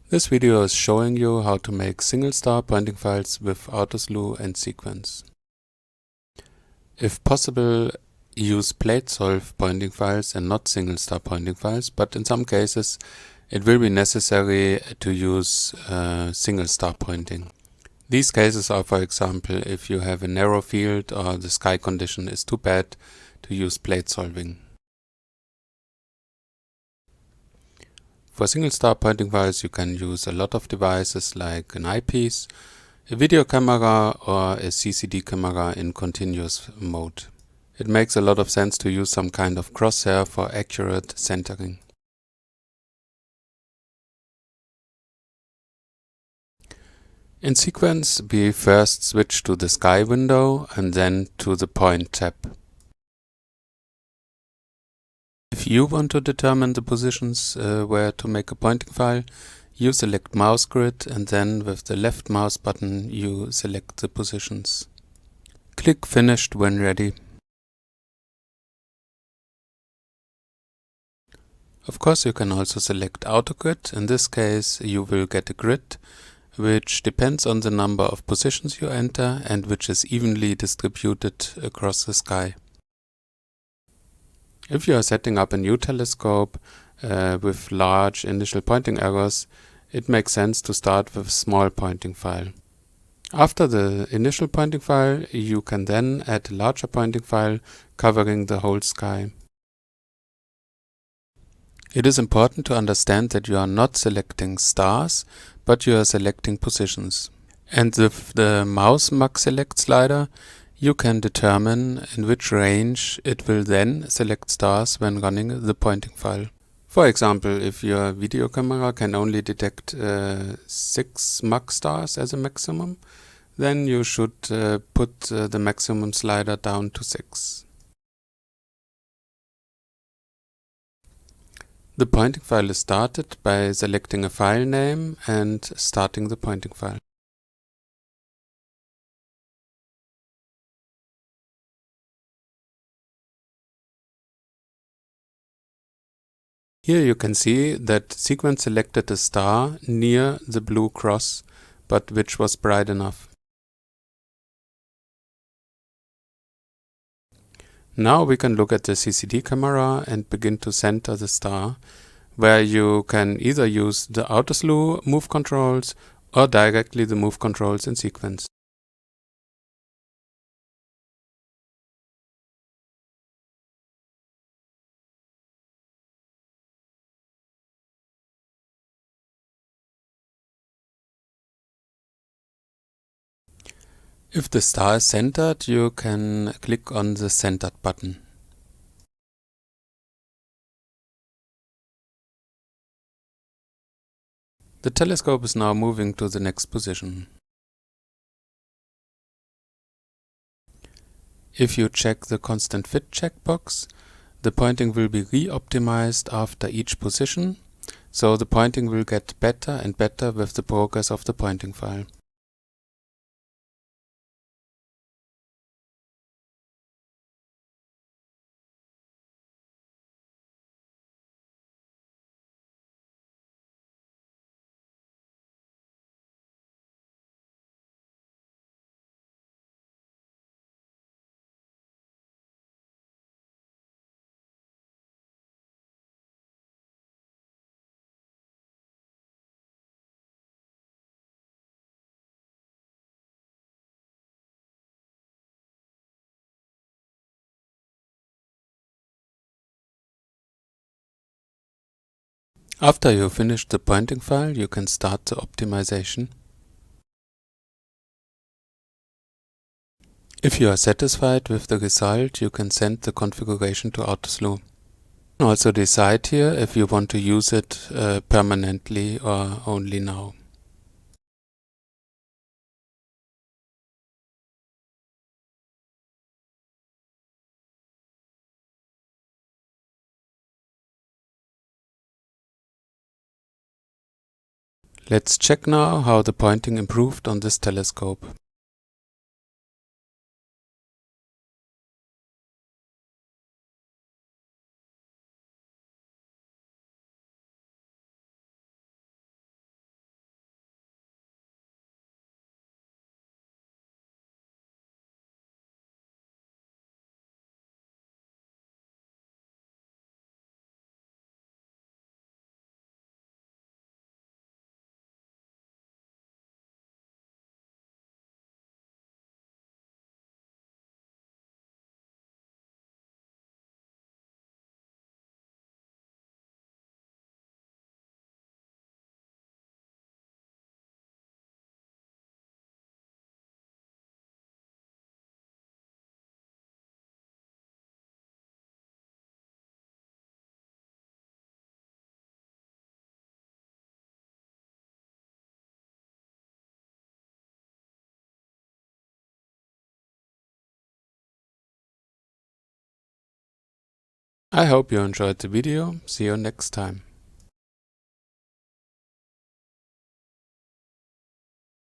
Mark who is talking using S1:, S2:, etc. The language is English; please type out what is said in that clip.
S1: This video is showing you how to make single-star pointing files with Autoslew and sequence. If possible, use plate-solve pointing files and not single-star pointing files, but in some cases it will be necessary to use single-star pointing. These cases are, for example, if you have a narrow field or the sky condition is too bad to use plate solving. For single-star pointing files you can use a lot of devices like an eyepiece, a video camera or a CCD camera in continuous mode. It makes a lot of sense to use some kind of crosshair for accurate centering. In sequence, we first switch to the sky window and then to the point tab. If you want to determine the positions where to make a pointing file, you select mouse grid and then with the left mouse button you select the positions. Click Finished when ready. Of course, you can also select Auto Grid. In this case, you will get a grid which depends on the number of positions you enter and which is evenly distributed across the sky. If you are setting up a new telescope with large initial pointing errors, it makes sense to start with a small pointing file. After the initial pointing file, you can then add a larger pointing file covering the whole sky. It is important to understand that you are not selecting stars, but you are selecting positions. And with the mouse mux select slider, you can determine in which range it will then select stars when running the pointing file. For example, if your video camera can only detect 6 mux stars as a maximum, then you should put the maximum slider down to 6. The pointing file is started by selecting a file name and starting the pointing file. Here you can see that sequence selected a star near the blue cross, but which was bright enough. Now we can look at the CCD camera and begin to center the star, where you can either use the Autoslew move controls or directly the move controls in sequence. If the star is centered, you can click on the centered button. The telescope is now moving to the next position. If you check the constant fit checkbox, the pointing will be re-optimized after each position, so the pointing will get better and better with the progress of the pointing file. After you finish the pointing file, you can start the optimization. If you are satisfied with the result, you can send the configuration to Autoslew. Also decide here if you want to use it permanently or only now. Let's check now how the pointing improved on this telescope. I hope you enjoyed the video. See you next time.